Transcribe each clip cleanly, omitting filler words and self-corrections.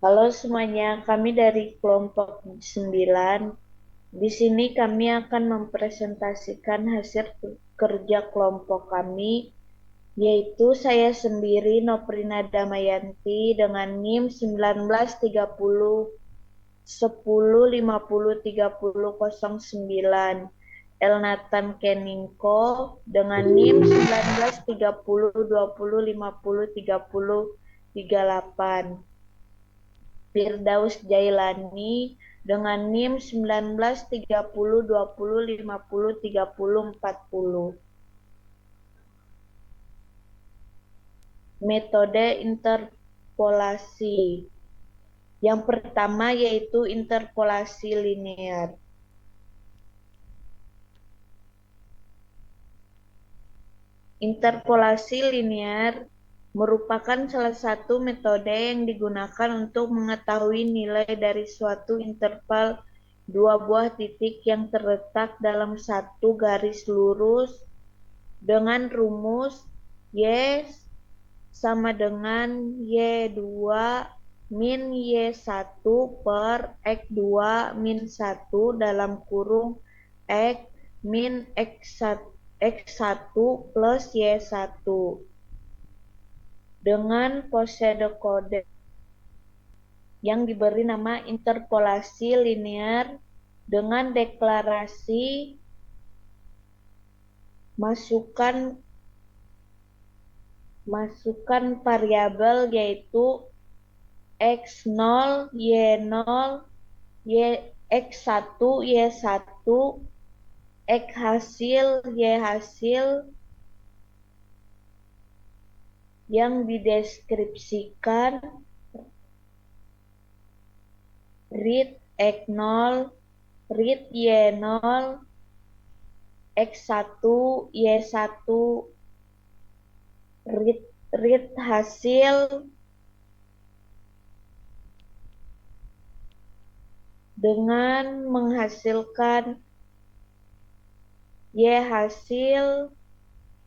Halo semuanya, kami dari kelompok 9. Di sini kami akan mempresentasikan hasil kerja kelompok kami, yaitu saya sendiri Noprina Damayanti dengan NIM 1930 10 50 30 09, Elnatan Keningko dengan NIM 1930 20 50 30 38, Firdaus Jailani dengan NIM 1930 20 50 30 40. Metode interpolasi. Yang pertama yaitu interpolasi linear. Interpolasi linear merupakan salah satu metode yang digunakan untuk mengetahui nilai dari suatu interval dua buah titik yang terletak dalam satu garis lurus dengan rumus Y sama dengan Y2 min Y1 per X2 min 1 dalam kurung X min X1 plus Y1 dengan posede kode yang diberi nama interpolasi linear dengan deklarasi masukkan variabel yaitu X0, Y0, X1, Y1, X hasil, Y hasil yang dideskripsikan read X0, read Y0, X1, Y1, read hasil dengan menghasilkan Y hasil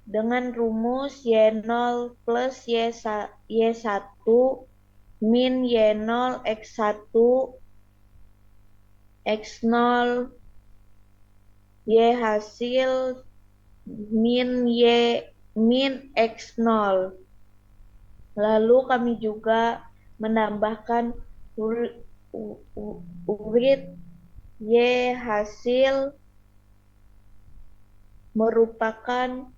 dengan rumus Y0 plus Y1 min Y0 X1 X0 Y hasil min X0. Lalu kami juga menambahkan read Y hasil merupakan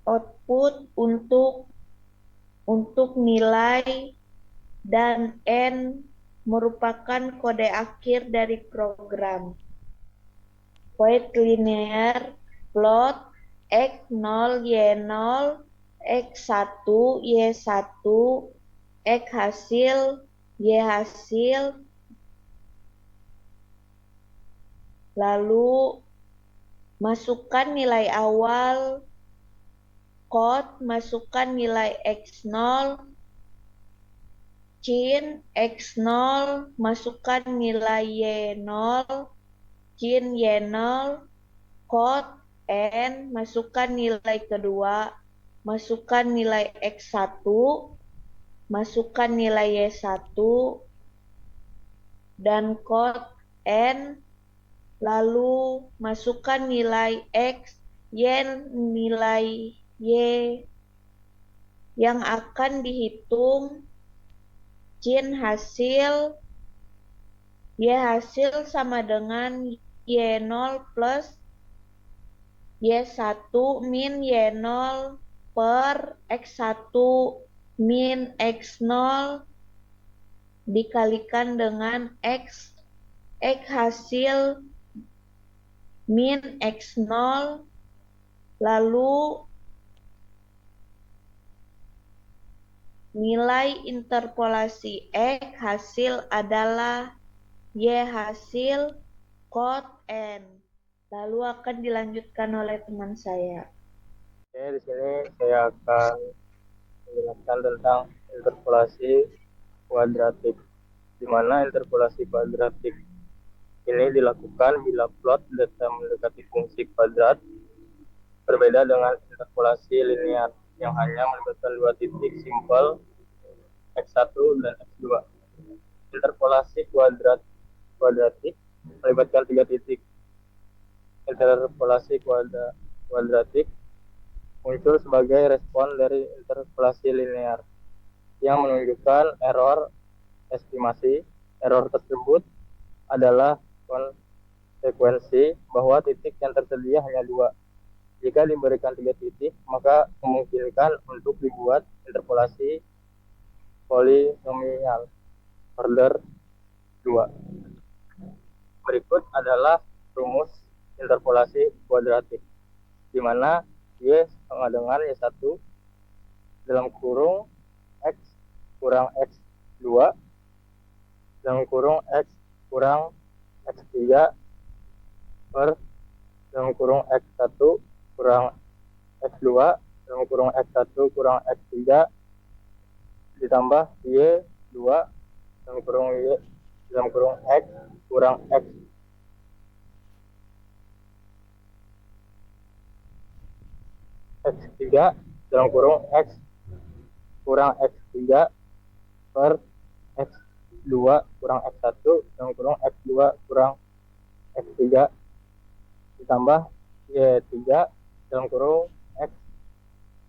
output untuk nilai dan N merupakan kode akhir dari program. Void linear plot X0 Y0 X1 Y1 X hasil Y hasil, lalu masukkan nilai awal code, masukkan nilai X0 cin X0, masukkan nilai Y0 cin Y0 code N, masukkan nilai kedua, masukkan nilai X1, masukkan nilai Y1 dan code N, lalu masukkan nilai X, Y, nilai Y yang akan dihitung cin hasil Y hasil sama dengan Y0 plus Y1 min Y0 per X1 min X0 dikalikan dengan X hasil min X0, lalu nilai interpolasi X hasil adalah Y hasil code N. Lalu akan dilanjutkan oleh teman saya. Oke, di sini saya akan menjelaskan tentang interpolasi kuadratik, di mana interpolasi kuadratik ini dilakukan bila plot data mendekati fungsi kuadrat, berbeda dengan interpolasi linear yang hanya melibatkan dua titik simpel X1 dan X2. Interpolasi kuadratik melibatkan tiga titik. Interpolasi kuadratik muncul sebagai respon dari interpolasi linear yang menunjukkan error estimasi. Error tersebut adalah konsekuensi bahwa titik yang tersedia hanya dua. Jika diberikan tiga titik, maka memungkinkan untuk dibuat interpolasi polinomial order 2. Berikut adalah rumus interpolasi kuadratik, di mana Y sama dengan Y1 dalam kurung X kurang X2 dalam kurung X kurang X3 per dalam kurung X1 kurang X2 dalam kurung X1 kurang X3 ditambah Y2 dalam kurung Y dalam kurung X kurang X3 dalam kurung X kurang X3 per X2 kurang X1 dalam kurung X2 kurang X3 ditambah Y3 dalam kurung X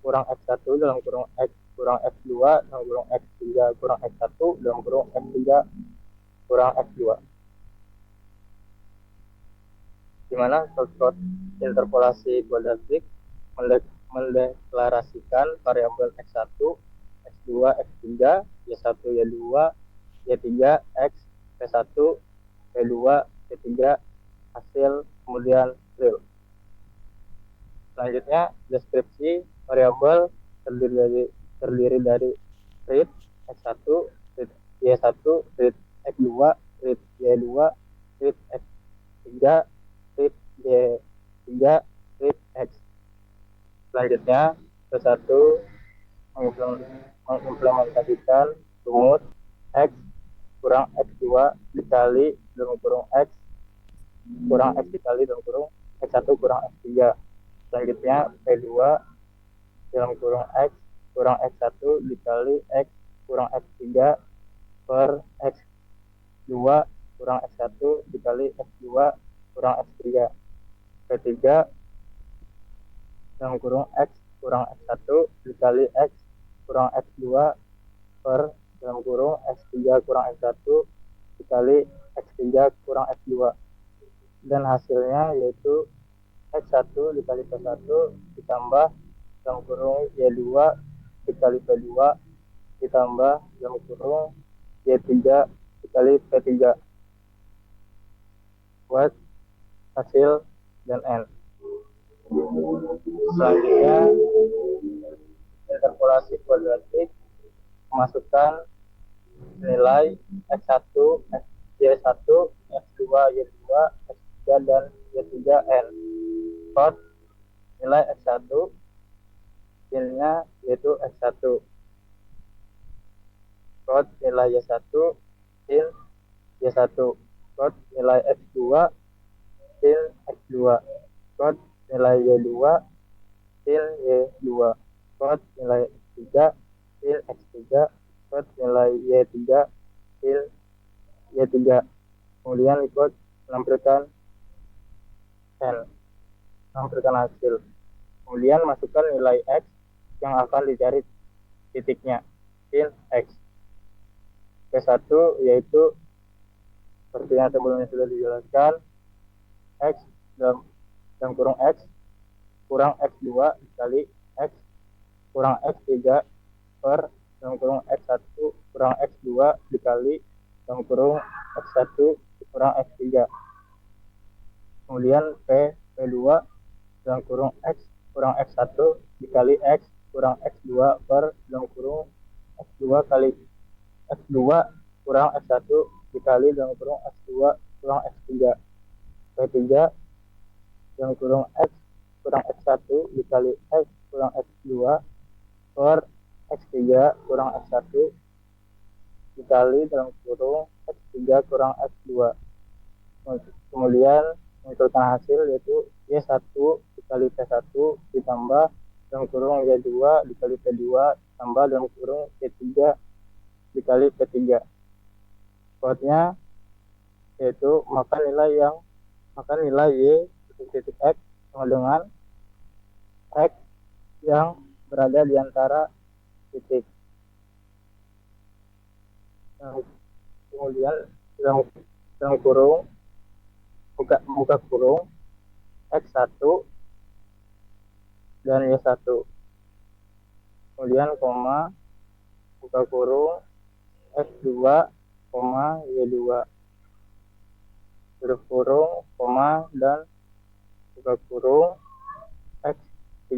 kurang X1 dalam kurung X kurang X2 dalam kurung X3 kurang X1 dalam kurung X3 kurang X2, di mana shortcut interpolasi kuadratik mendeklarasikan variabel X1, X2, X3, Y1, Y2, Y3, X, P1, P2, P3, hasil, kemudian real. Selanjutnya, deskripsi variabel terdiri dari read X1, read Y1, read X2, read Y2, read X3, read Y3, read X. Selanjutnya, P1 mengimplementasikan rumus X kurang X2 dikali dalam kurung X kurang X dikali dalam kurung X1 kurang X3. Selanjutnya, P2 dalam kurung X kurang X1 dikali X kurang X3 per X2 kurang X1 dikali X2 kurang X3. P3 dalam kurung X kurang X1 dikali X kurang X2 per dalam kurung X3 kurang X1 dikali X3 kurang X2. Dan hasilnya yaitu X1 dikali P1 ditambah dalam kurung Y2 dikali P2 ditambah dalam kurung Y3 dikali P3 buat hasil dan N. Selanjutnya, interpolasi kuadratik memasukkan nilai X1, Y1, X2, Y2, X3, dan Y3 N. Kot nilai X1 filenya yaitu X1. Kot nilai Y1 fil Y1. Kot nilai X2 fil X2. Kot nilai Y2 fil Y2. Kot nilai X3 fil X3. Kot nilai Y3 fil Y3. Kemudian ikut menampilkan hasil. Kemudian masukkan nilai X yang akan dicari titiknya fil X. P1 yaitu seperti yang sebelumnya sudah dijelaskan, X dalam kurung X kurang X2 dikali X kurang X3 per dalam kurung X1 kurang X2 dikali dalam kurung X1 kurang X3. Kemudian P2 dalam kurung X kurang X1 dikali X kurang X2 per dalam kurung X2 kali X2 kurang X1 dikali dalam kurung X2 kurang X3. P3 dalam kurung X kurang X1 dikali X kurang X2 per X3 kurang X1 dikali dalam kurung X3 kurang X2. Kemudian menentukan hasil yaitu Y1 dikali P1 ditambah dalam kurung Y2 dikali P2 tambah dalam kurung Y3 dikali P3. Quote-nya yaitu maka nilai Y titik X sama dengan X yang berada di antara titik. Kemudian dalam kurung buka kurung X1 dan Y1. Kemudian koma, buka kurung X2, Y2. Tutup kurung, koma, dan buka kurung X3,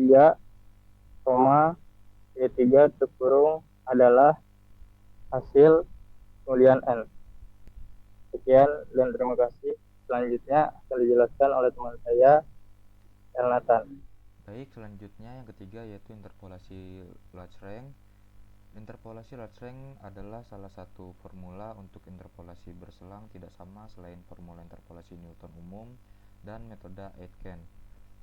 Y3 tutup kurung adalah hasil kemudian N. Sekian dan terima kasih. Selanjutnya akan dijelaskan oleh teman saya, Elnatan. Baik, selanjutnya yang ketiga yaitu interpolasi Lagrange. Interpolasi Lagrange adalah salah satu formula untuk interpolasi berselang tidak sama selain formula interpolasi Newton umum dan metode Aitken.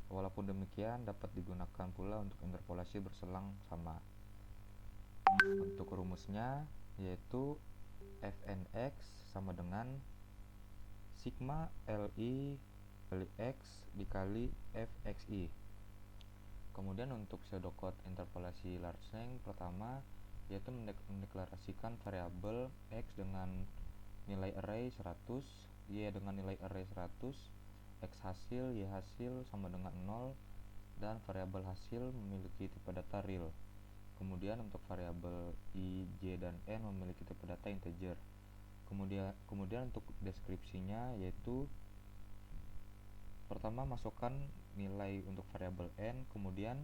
Walaupun demikian, dapat digunakan pula untuk interpolasi berselang sama. Untuk rumusnya yaitu fnx sama dengan sigma li kali x dikali fxi. Kemudian untuk pseudocode interpolasi Lagrange pertama yaitu mendeklarasikan variabel x dengan nilai array 100, y dengan nilai array 100, x hasil, y hasil sama dengan 0, dan variabel hasil memiliki tipe data real. Kemudian untuk variabel i, j, dan n memiliki tipe data integer. Kemudian untuk deskripsinya yaitu pertama masukkan nilai untuk variabel n, kemudian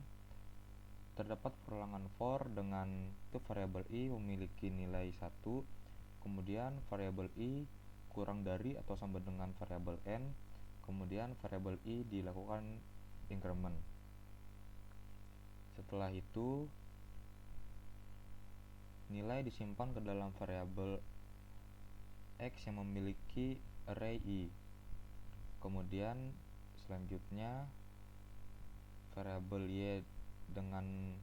terdapat perulangan for dengan itu variabel i memiliki nilai 1, kemudian variabel i kurang dari atau sama dengan variabel n, kemudian variabel i dilakukan increment. Setelah itu nilai disimpan ke dalam variabel x yang memiliki array i. Kemudian selanjutnya variabel y dengan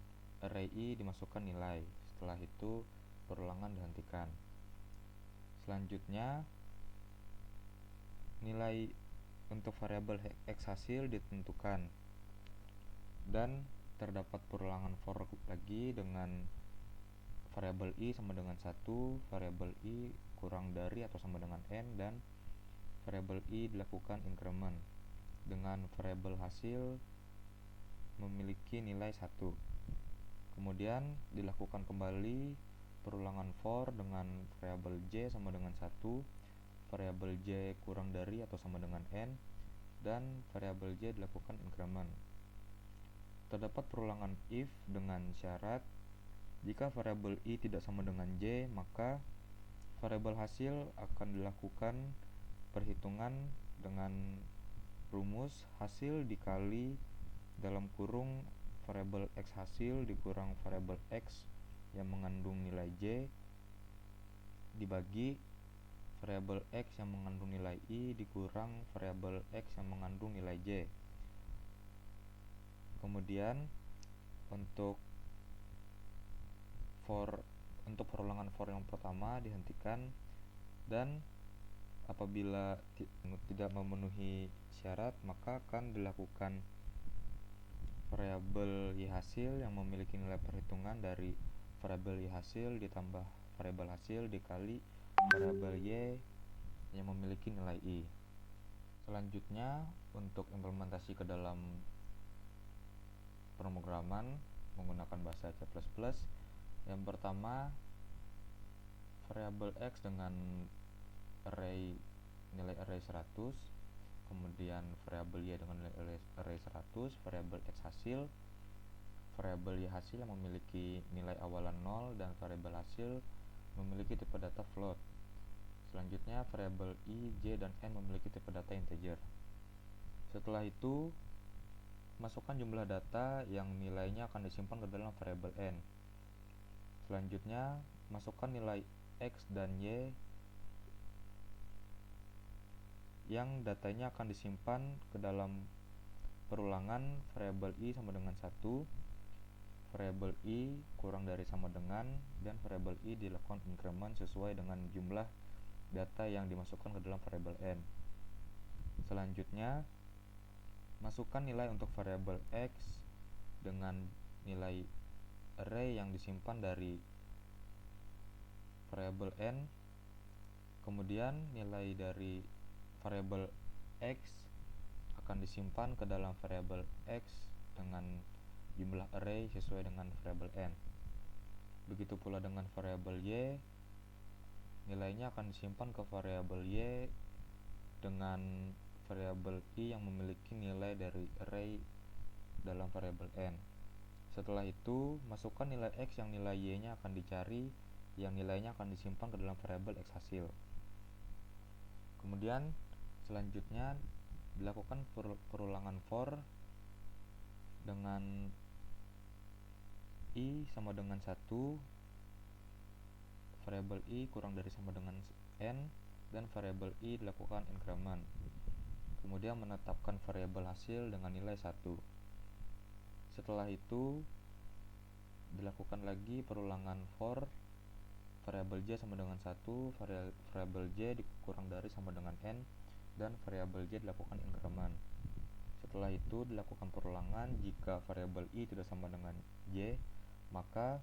array i dimasukkan nilai. Setelah itu perulangan dihentikan. Selanjutnya nilai untuk variabel x hasil ditentukan dan terdapat perulangan for lagi dengan variabel i sama dengan 1, variabel i kurang dari atau sama dengan n, dan variabel i dilakukan increment dengan variabel hasil memiliki nilai 1. Kemudian dilakukan kembali perulangan for dengan variabel j sama dengan 1, variabel j kurang dari atau sama dengan n, dan variabel j dilakukan increment. Terdapat perulangan if dengan syarat jika variabel i tidak sama dengan j, maka variabel hasil akan dilakukan perhitungan dengan rumus hasil dikali dalam kurung variabel x hasil dikurang variabel x yang mengandung nilai j dibagi variabel x yang mengandung nilai i dikurang variabel x yang mengandung nilai j. Kemudian untuk perulangan for yang pertama dihentikan, dan apabila tidak memenuhi syarat maka akan dilakukan variabel y hasil yang memiliki nilai perhitungan dari variabel y hasil ditambah variabel hasil dikali variabel y yang memiliki nilai i. Selanjutnya untuk implementasi ke dalam pemrograman menggunakan bahasa C++, yang pertama variabel x dengan nilai array 100, kemudian variabel y dengan nilai array 100, variabel x hasil, variabel y hasil yang memiliki nilai awalan 0, dan variabel hasil memiliki tipe data float. Selanjutnya variabel i, j, dan n memiliki tipe data integer. Setelah itu masukkan jumlah data yang nilainya akan disimpan ke dalam variabel n. Selanjutnya masukkan nilai x dan y yang datanya akan disimpan ke dalam perulangan variabel i sama dengan 1, variabel i kurang dari sama dengan, dan variabel i dilakukan increment sesuai dengan jumlah data yang dimasukkan ke dalam variabel n. Selanjutnya, masukkan nilai untuk variabel x dengan nilai array yang disimpan dari variabel n. Kemudian nilai dari variabel x akan disimpan ke dalam variabel x dengan jumlah array sesuai dengan variabel n. Begitu pula dengan variabel y, nilainya akan disimpan ke variabel y dengan variabel i yang memiliki nilai dari array dalam variabel n. Setelah itu, masukkan nilai x yang nilai y-nya akan dicari, yang nilainya akan disimpan ke dalam variabel x hasil. Kemudian selanjutnya dilakukan perulangan for dengan i sama dengan 1, variabel i kurang dari sama dengan n, dan variabel i dilakukan increment. Kemudian menetapkan variabel hasil dengan nilai 1. Setelah itu dilakukan lagi perulangan for variabel j sama dengan 1, variabel j dikurang dari sama dengan n, dan variabel j dilakukan increment. Setelah itu dilakukan perulangan jika variabel i tidak sama dengan j, maka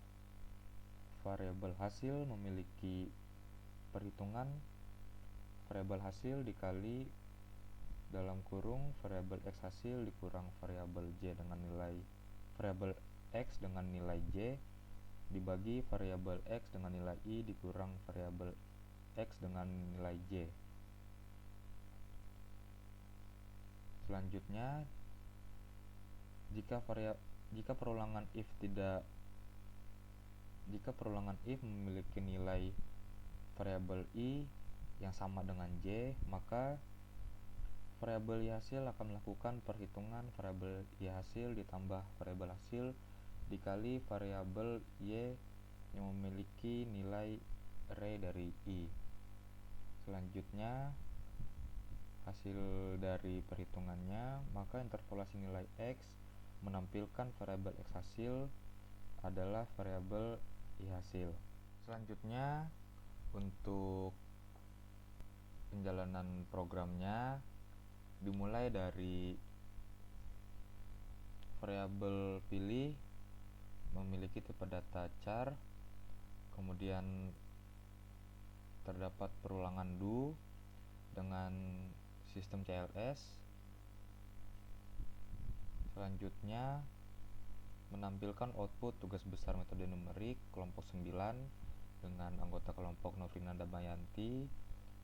variabel hasil memiliki perhitungan variabel hasil dikali dalam kurung variabel x hasil dikurang variabel j dengan nilai variabel x dengan nilai j dibagi variabel x dengan nilai i dikurang variabel x dengan nilai j. Selanjutnya, jika perulangan if memiliki nilai variabel i yang sama dengan j, maka variabel y hasil akan melakukan perhitungan variabel y hasil ditambah variabel hasil dikali variabel y yang memiliki nilai array dari i. Selanjutnya, hasil dari perhitungannya, maka interpolasi nilai x menampilkan variabel x hasil adalah variabel y hasil. Selanjutnya, untuk penjalanan programnya dimulai dari variabel pilih memiliki tipe data char, kemudian terdapat perulangan do dengan sistem CLS. Selanjutnya menampilkan output tugas besar metode numerik kelompok 9 dengan anggota kelompok Novrina Damayanti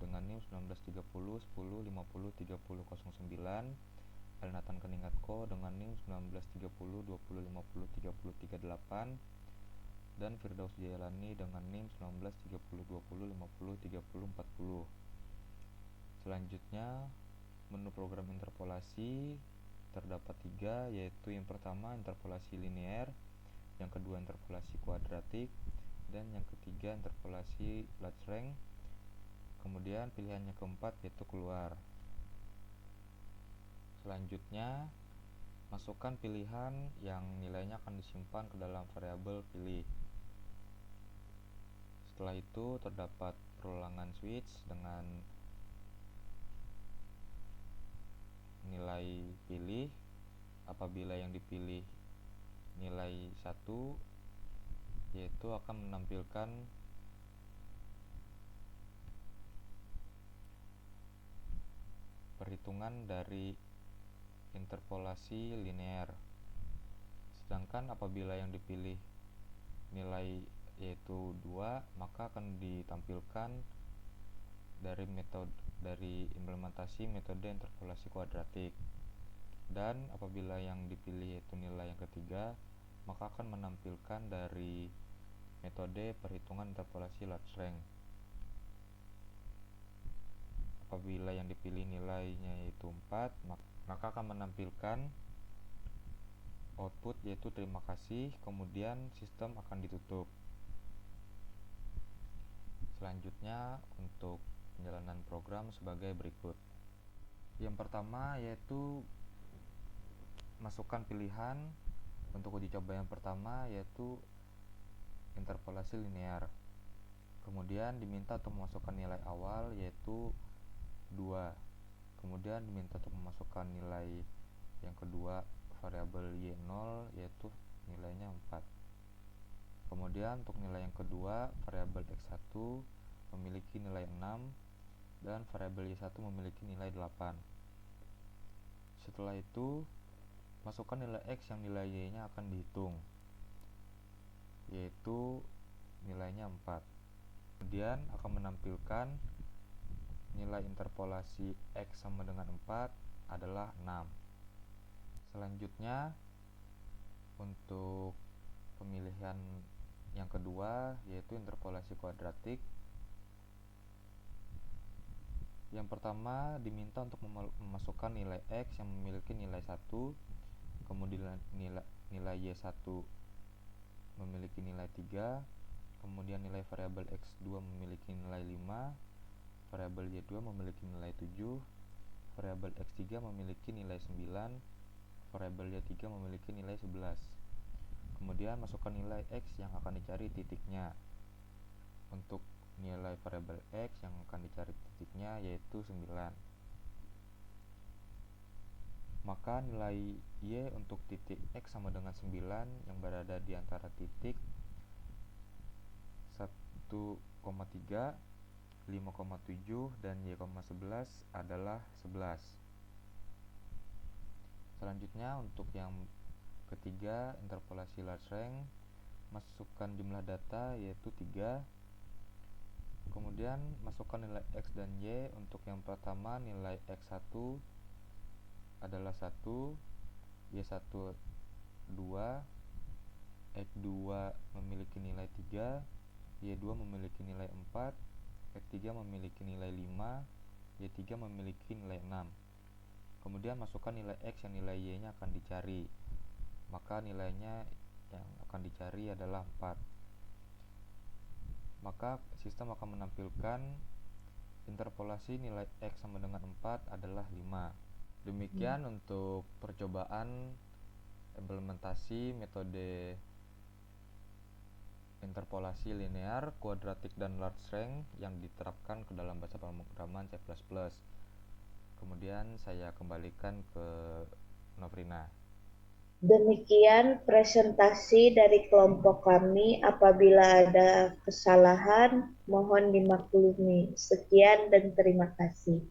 dengan NIM 1930 10 50 30 09, Alnatan Keningatko dengan NIM 1930 20 50 30 38, dan Firdaus Jailani dengan NIM 1930 20 50 30 40. Selanjutnya, menu program interpolasi terdapat 3, yaitu yang pertama interpolasi linear, yang kedua interpolasi kuadratik, dan yang ketiga interpolasi Lagrange. Kemudian pilihannya keempat yaitu keluar. Selanjutnya, masukkan pilihan yang nilainya akan disimpan ke dalam variabel pilih. Setelah itu terdapat perulangan switch dengan nilai pilih. Apabila yang dipilih nilai 1, yaitu akan menampilkan perhitungan dari interpolasi linear. Sedangkan apabila yang dipilih nilai yaitu 2, maka akan ditampilkan dari implementasi metode interpolasi kuadratik. Dan apabila yang dipilih yaitu nilai yang ketiga, maka akan menampilkan dari metode perhitungan interpolasi Lagrange. Apabila yang dipilih nilainya yaitu 4, maka akan menampilkan output yaitu terima kasih, kemudian sistem akan ditutup. Selanjutnya, untuk penjalanan program sebagai berikut. Yang pertama yaitu masukkan pilihan, Untuk uji coba yang pertama yaitu interpolasi linear. Kemudian diminta untuk memasukkan nilai awal yaitu 2. Kemudian diminta untuk memasukkan nilai yang kedua variabel y0 yaitu nilainya 4. Kemudian untuk nilai yang kedua variabel x1 memiliki nilai 6 dan variabel y1 memiliki nilai 8. Setelah itu masukkan nilai x yang nilai y-nya akan dihitung, yaitu nilainya 4. Kemudian akan menampilkan nilai interpolasi x sama dengan 4 adalah 6. Selanjutnya untuk pemilihan yang kedua yaitu interpolasi kuadratik. Yang pertama diminta untuk memasukkan nilai x yang memiliki nilai 1, kemudian nilai y1 memiliki nilai 3, kemudian nilai variabel x2 memiliki nilai 5, variabel y2 memiliki nilai 7, variabel x3 memiliki nilai 9, variabel y3 memiliki nilai 11. Kemudian masukkan nilai x yang akan dicari titiknya. Untuk nilai variabel x yang akan dicari titiknya yaitu 9. Maka nilai y untuk titik x sama dengan 9 yang berada di antara titik 1,3, 5,7 dan y,11 adalah 11. Selanjutnya untuk yang ketiga interpolasi Lagrange, masukkan jumlah data yaitu 3. Kemudian masukkan nilai x dan y. Untuk yang pertama nilai x1 adalah 1, y1 2, x2 memiliki nilai 3, y2 memiliki nilai 4, x3 memiliki nilai 5, y3 memiliki nilai 6. Kemudian masukkan nilai x yang nilai y-nya akan dicari. Maka nilainya yang akan dicari adalah 4. Maka sistem akan menampilkan interpolasi nilai x sama dengan 4 adalah 5. Demikian untuk percobaan implementasi metode interpolasi linear, kuadratik, dan Lagrange yang diterapkan ke dalam bahasa pemrograman C++. Kemudian saya kembalikan ke Novrina. Demikian presentasi dari kelompok kami. Apabila ada kesalahan, mohon dimaklumi. Sekian dan terima kasih.